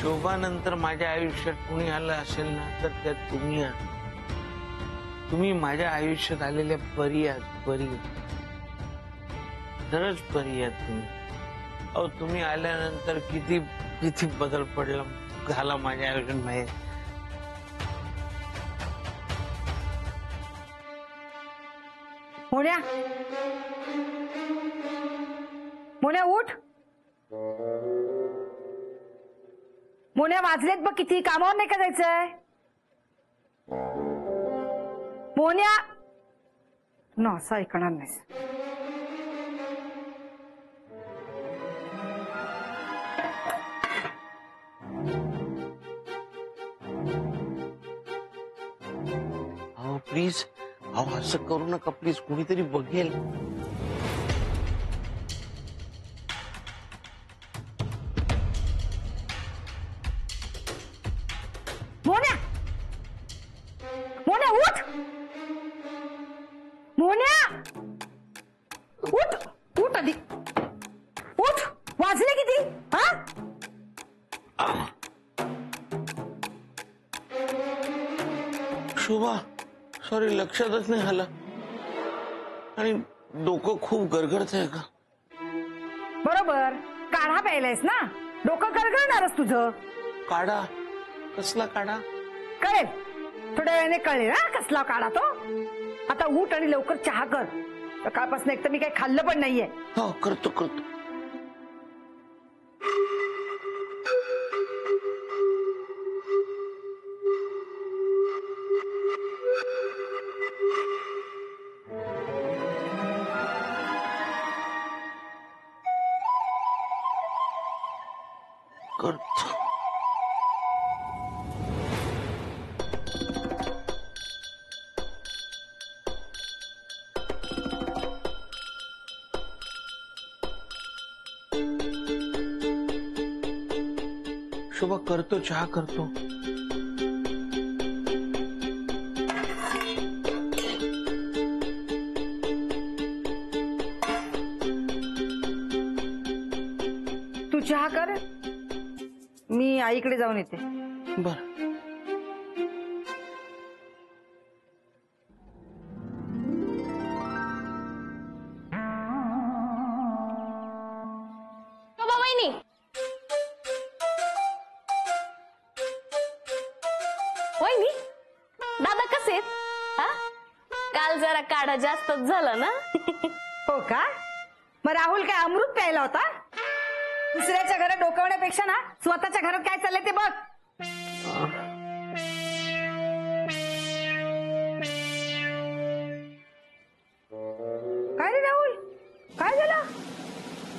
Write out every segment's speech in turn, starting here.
शोभानंतर माझ्या आयुष्यात कुणी आलं असेल ना तर त्यात तुम्ही आहात. तुम्ही माझ्या आयुष्यात आलेल्या परी आहात. परी, खरंच परी आहात तुम्ही. अहो तुम्ही आल्यानंतर किती किती बदल पडला झाला माझ्या आयुष्यात माहीत. मोन्या, मोन्या उठ. मोन्या वाजलेत बघ किती. कामावर नाही का जायचंय? मोन्या ना असं ऐकणार नाहीस. अहो प्लीज, अहो असं करू नका प्लीज. कुणीतरी बघेल. मोन्या, मोन्या उठ. मोन्या उठ. उठ आधी उठ. वाजले किती? हा शोभा, सॉरी लक्षातच नाही आलं. आणि डोकं खूप गरगरतंय का? बरोबर. काढा प्यायलायस ना, डोकं गरगरणारच तुझं. काढा? कसला काढा? कळेल थोड्या वेळाने. कळेल ना कसला काढा तो. आता उठ आणि लवकर चहा कर. सकाळपासून एक तर मी काही खाल्लं पण नाहीये. हो करतो करतो. करतो. शोभा करतो, चहा करतो. तू चहा कर, मी आईकडे जाऊन येते. बर. वहिनी, दादा कसे आहेत? हा, काल जरा काढा जास्तच झाला ना. हो का? मग राहुल काय अमृत प्यायला होता? दुसऱ्याच्या घरात डोकावण्यापेक्षा ना स्वतःच्या घरात काय चाललंय ते बघ. काय रे राहुल, काय झालं?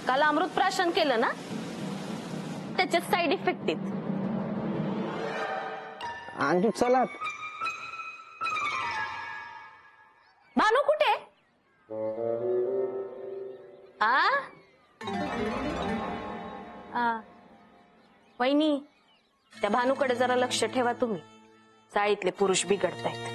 काल अमृत प्राशन केलं ना, त्याच्यात साईड इफेक्ट आहेत. अंजू चला. भानू कुठे? वहिनी, त्या भानूकडे जरा लक्ष ठेवा तुम्ही. चाळीतले पुरुष बिघडतायत.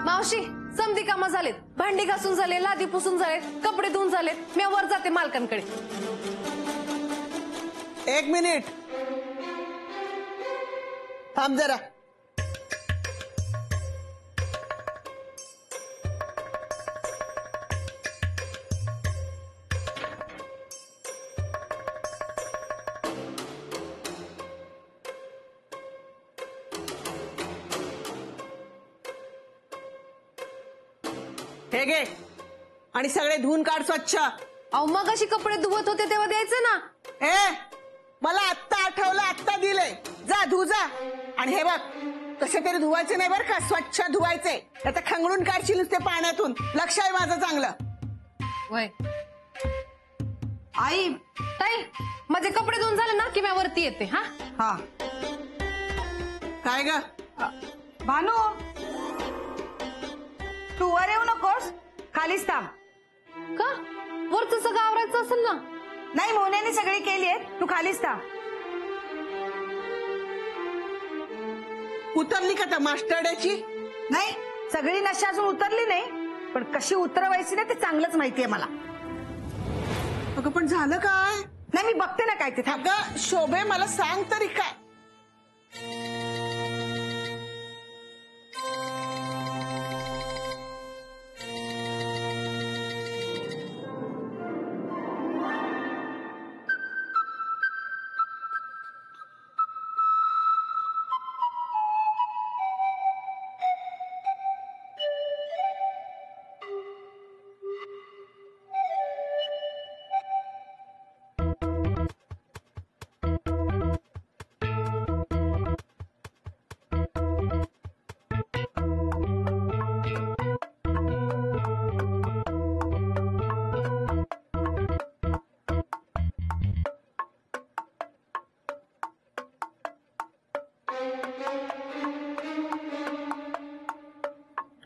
मावशी, समधी कामं झालेत. भांडी घासून झाले, लादी पुसून झालेत, कपडे धुवून झालेत. मी वर जाते मालकांकडे. एक मिनिट थांब जरा. हे घे आणि सगळे धुवून काढ स्वच्छ. अहो मग अशी कपडे धुवत होते तेव्हा द्यायचं ना. ए मला आत्ता आठवलं, आत्ता दिलंय. जा धु जा. आणि हे बघ, कसे तरी धुवायचे नाही बरं का, स्वच्छ धुवायचे. आता खंगडून काढशील नुसते पाण्यातून. लक्ष आहे माझं चांगलं. वय आई, ताई, माझे कपडे धुवून झाले ना की मी वरती येते. हा हा. काय ग भानू, तू वर येऊ नकोस, खालीच थांब. का? वरचं सगळं आवरायचं असेल ना. नाही, मोन्याने सगळी केली आहे, तू खालीच थांब. उतरली का त्या मास्टरड्याची? नाही, सगळी नशा अजून उतरली नाही, पण कशी उतरवायची ना ते चांगलंच माहितीये मला. अगं पण झालं काय? नाही, मी बघते ना काय ते. थांब. अगं शोभे, मला सांग तरी काय?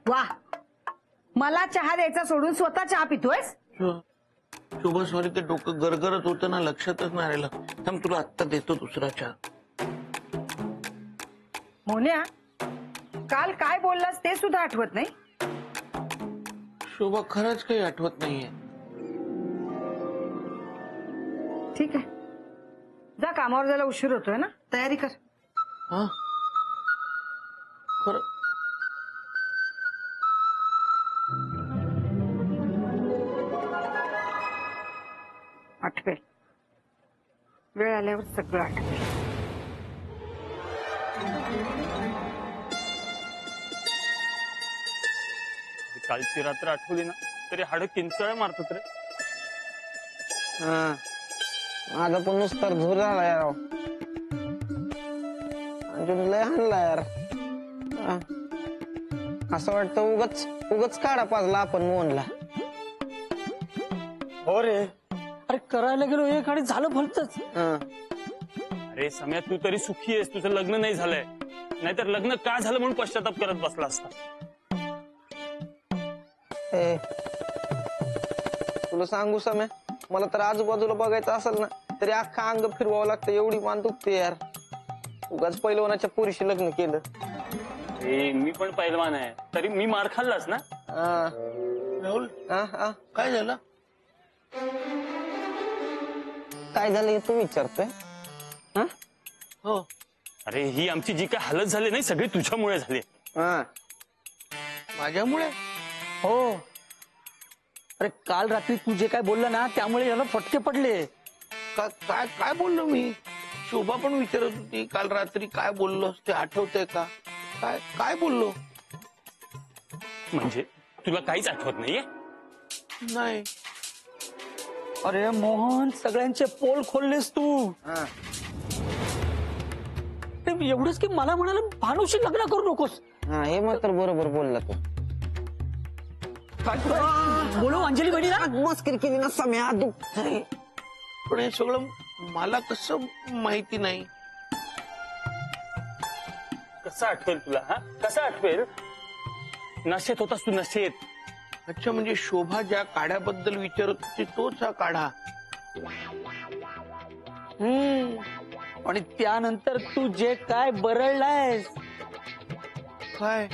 वा, मला चहा द्यायचा सोडून स्वतः चहा पितोयस? शोभा सॉरी, ते डोकं गरगरत होतं ना, लक्षातच नाही राहिलं. थांब, तुला आत्ता देतो दुसरा चहा. मोन्या, काल काय बोललास ते सुद्धा आठवत नाही? शोभा खरंच काही आठवत नाहीये. ठीक आहे, जा, कामावर जायला उशीर होतोय ना, तयारी कर. हा खरं आठवेल, वेळ आल्यावर सगळं आठवेल. कालची रात्र आठवली ना तरी हाड किंचाळ मारतात रे. माझा पण नुसता झोर झाला यार, अजून लय हाणला यार. असं वाटतं उगच उगच काढा पाजला आपण मोहनला. हो रे, अरे करायला गेलो एक आणि झालं भलतच. अरे सम्या, तू तरी सुखी आहेस, तुझं लग्न नाही झालंय. नाहीतर लग्न का झालं म्हणून पश्चाताप करत बसला असता. ए, तुला सांगू समय, मला तर आजूबाजूला बघायचं असेल ना तरी अख्खा अंग फिरवावं लागतं, एवढी मान दुखते यार. उगाच पहिलवानाच्या पुरीशी लग्न केलं. मी पण पैलवान आहे, तरी मी मार खाल्लाच ना. राहुल, काय झालं? काय झालं हे तू विचारतोय? हो, अरे ही आमची जी काय हालत झाली नाही सगळी तुझ्यामुळे झाली. माझ्यामुळे? हो, अरे काल रात्री तू जे काय बोलला ना त्यामुळे याला फटके पडले. काय काय बोललो मी? शोभा पण विचारत होती काल रात्री काय बोललोस, ते आठवतंय का? काय काय बोललो? म्हणजे तुला काहीच आठवत नाहीये? नाही. अरे मोहन, सगळ्यांचे पोल खोललेस तू. ते एवढंच की मला म्हणाला भानुशी लग्न करू नकोस. हा, हे मात्र बरोबर बोलला तू. बोलू अंजली बहिणीला. मस्करी केली ना सम्या, दुखतंय. पण हे सगळं मला कसं माहिती नाही? कसं आठवेल तुला? हा, कसं आठवेल? नशेत होतास तू, नशेत. अच्छा, म्हणजे शोभा ज्या काढ्याबद्दल विचारत होती तोच हा काढा. आणि त्यानंतर तू जे काय बरळलायस. काय?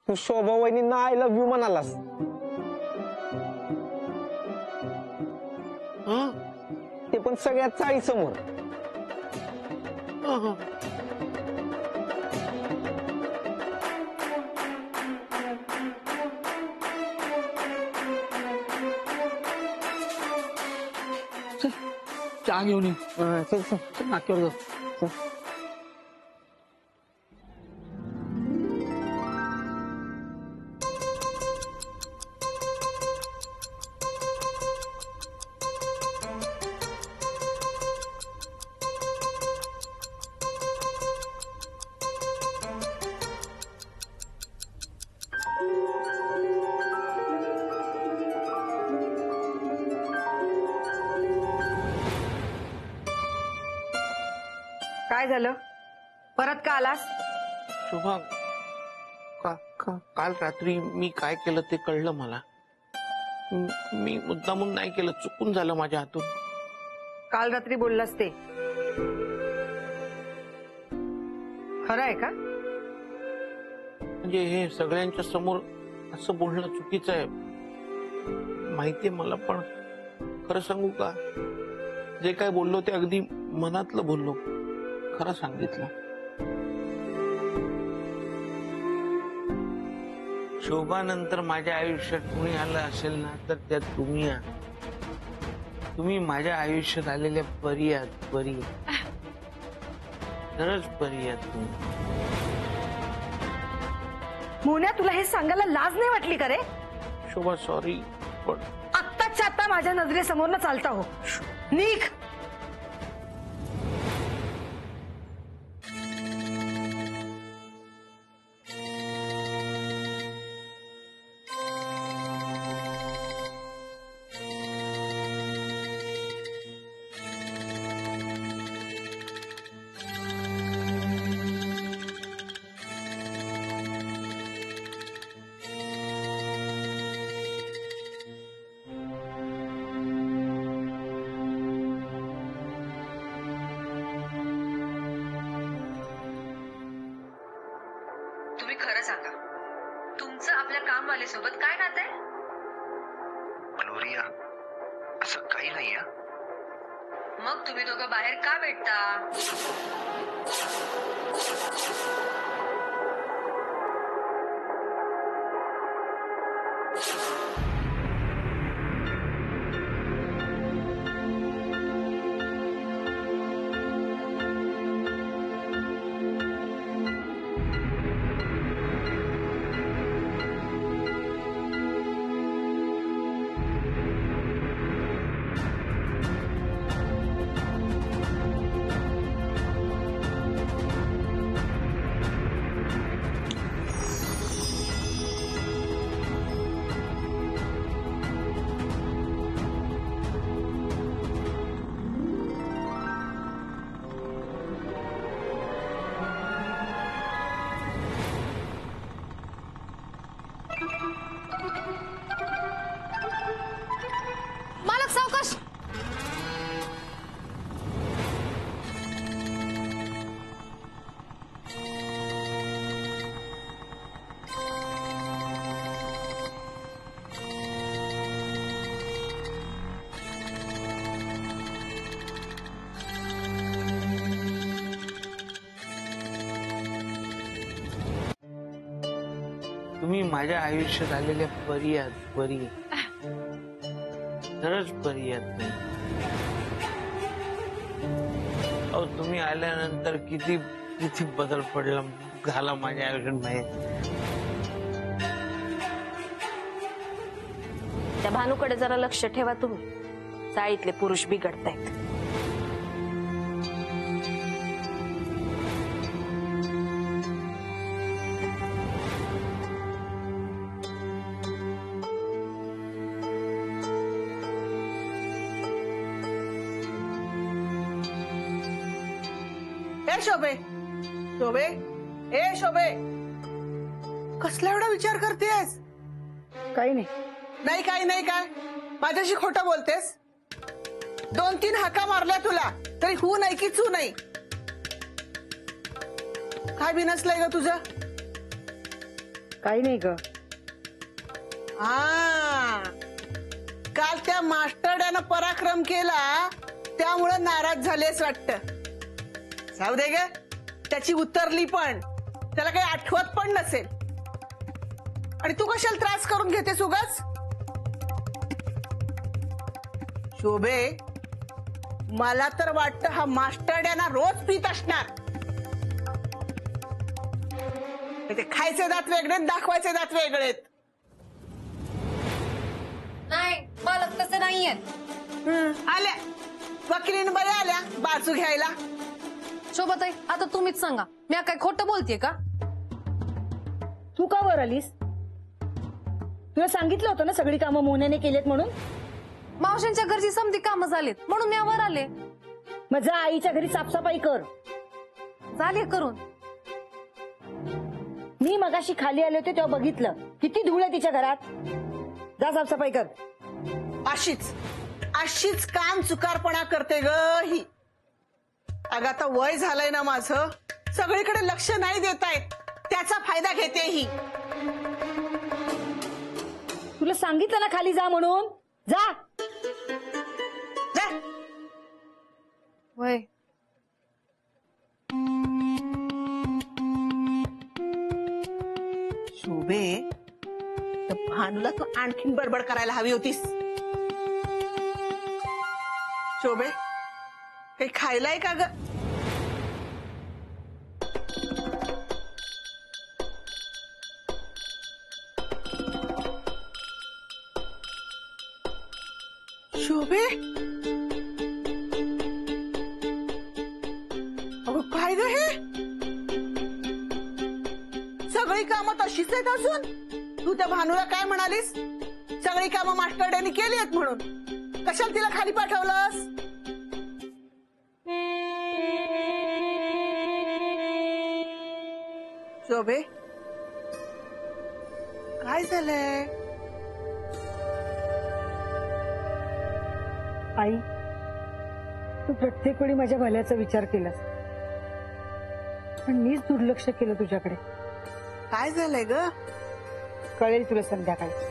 तू शोभा वहिनींना आय लव्ह यू म्हणालास. ते पण सगळ्या चाळीसमोर. चहा घेऊन ये. चल चल. चल, नाक्यावर जाऊ. काय झालं? परत का आलास? शोभा, काल रात्री मी काय केलं ते कळलं मला. मी मुद्दामून नाही केलं, चुकून झालं माझ्या हातून. काल रात्री बोललास ते खरं आहे का? म्हणजे हे सगळ्यांच्या समोर असं बोलणं चुकीचं आहे माहितीये मला, पण खरं सांगू का, जे काय बोललो ते अगदी मनातलं बोललो, खरं सांगितलं. शोभानंतर माझ्या आयुष्यात कुणी आलं असेल ना तर त्यात तुम्ही आहात. तुम्ही माझ्या आयुष्यात आलेल्या परी आहात, परी. खरंच परी आहात तुम्ही. मोन्या, तुला हे सांगायला लाज नाही वाटली का रे? शोभा सॉरी, पण आत्ताच्या आता माझ्या नजरेसमोर न चालता हो. निघ. तुम्ही खरं सांगा, तुमचं आपल्या कामवालीसोबत काय नातं आहे? मनोरिया, असं काही नाही. मग तुम्ही दोघं बाहेर का भेटता? मालक सावकाश. तुम्ही माझ्या आयुष्यात आलेल्या परी आहात, परी. खरंच परी आहात तुम्ही. अहो, तुम्ही आल्यानंतर किती किती बदल पडला झाला माझ्या आयुष्यात माहिती. त्या भानूकडे जरा लक्ष ठेवा तुम्ही. चाळीतले पुरुष बिघडतायत. ए शोभे, शोभे, ए शोभे, कसला एवढा विचार करतेस? काही नाही. नाही काही नाही काय, माझ्याशी खोटं बोलतेस? 2-3 हाका मारल्या तुला तरी हू नाही की चू नाही. काय बिनसलंय ग तुझं? काही नाही ग. हा, काल त्या मास्टरड्यानं पराक्रम केला त्यामुळं नाराज झालेस वाटतं. जाऊ दे ग, त्याची उतरली पण त्याला काही आठवत पण नसेल. आणि तू कशाला त्रास करून घेतेस उगाच? शोभे, मला तर वाटतं हा मास्टरड्याना रोज पित असणार. ते खायचे दात वेगळेत, दाखवायचे दात वेगळेत. नाही, मालक तसे नाहीये. आल्या वकिलीन बऱ्या आल्या बाजू घ्यायला. शोभाताई, आता तुम्हीच सांगा, मी काय खोटं बोलतेय का? तू का वर आलीस? तुला सांगितलं होतं ना सगळी कामं मोन्याने केलेत म्हणून. मावशांच्या घरची समधी कामं झालीत म्हणून मी वर आले. मग जा आईच्या घरी साफसफाई कर. झाली करून. मी मगाशी खाली आले होते तेव्हा बघितलं किती धूळ आहे तिच्या घरात. जा साफसफाई कर. अशीच अशीच कान चुकारपणा करते ग ही. अगं आता वय झालंय ना माझं, सगळीकडे लक्ष नाही देतायत, त्याचा फायदा घेते ही. तुला सांगितलं ना खाली जा म्हणून, जा जा. वय शोभे, तर भानूला तू आणखीन बडबड करायला हवी होतीस. शोभे, काही खायलाय का ग? शोभे, अगं काय ग हे? सगळी कामं तशीच आहेत अजून. तू त्या भानूला काय म्हणालीस? सगळी कामं मास्टरड्यानी केली आहेत म्हणून. कशाला तिला खाली पाठवलंस? शोभे, काय झालंय? आई, तू प्रत्येक वेळी माझ्या भल्याचा विचार केलास, पण मीच दुर्लक्ष केलं तुझ्याकडे. काय झालंय ग? कळेल तुला संध्याकाळी.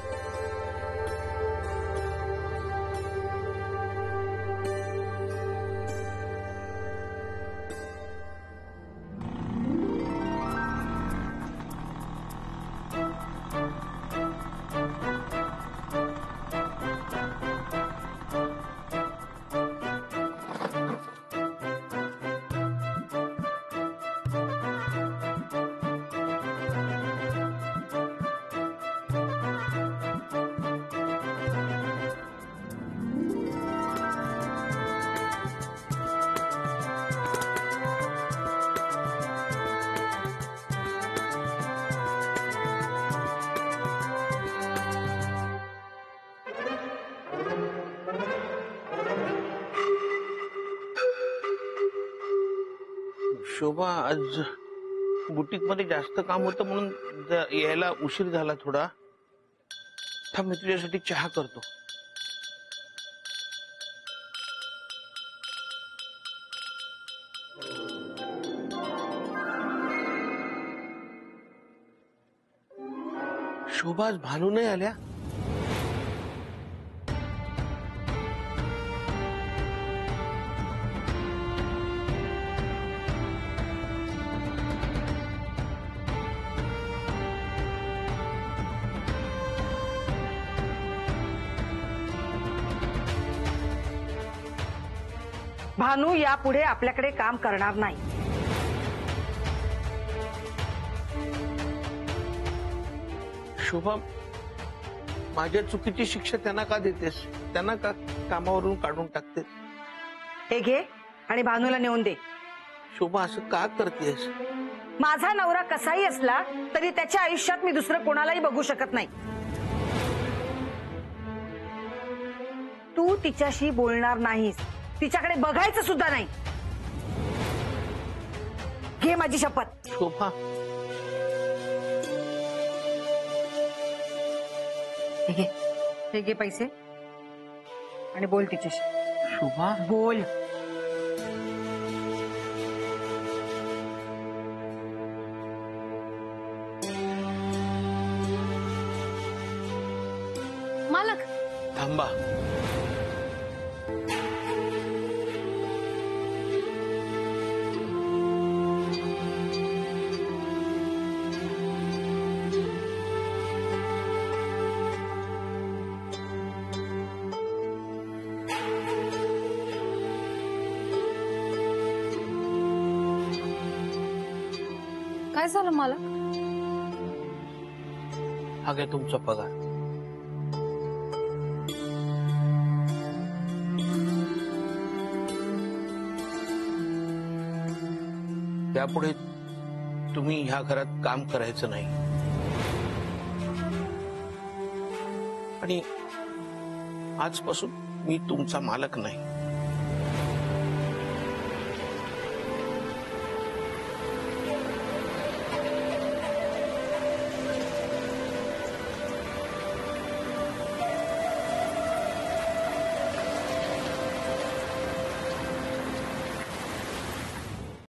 शोभा, आज बुटीक मध्ये जास्त काम होतं म्हणून यायला उशीर झाला थोडा. थांब, मी तुझ्यासाठी चहा करतो. शोभा, आज भानू नाही आल्या? भानू यापुढे आपल्याकडे काम करणार नाही. शोभा, माझ्या चुकीची शिक्षा त्यांना का देतेस? त्यांना का कामावरून काढून टाकतेस? हे घे आणि भानूला नेऊन दे. शोभा, असं का करतेस? माझा नवरा कसाही असला तरी त्याच्या आयुष्यात मी दुसरं कोणालाही बघू शकत नाही. तू तिच्याशी बोलणार नाहीस, तिच्याकडे बघायचं सुद्धा नाही. घे माझी शपथ. शोभा, हे घे पैसे आणि बोल तिच्याशी. शोभा, बोल. मालक, थांबा. काय झालं मालक? हा घ्या तुमचा पगार. त्यापुढे तुम्ही ह्या घरात काम करायचं नाही आणि आजपासून मी तुमचा मालक नाही.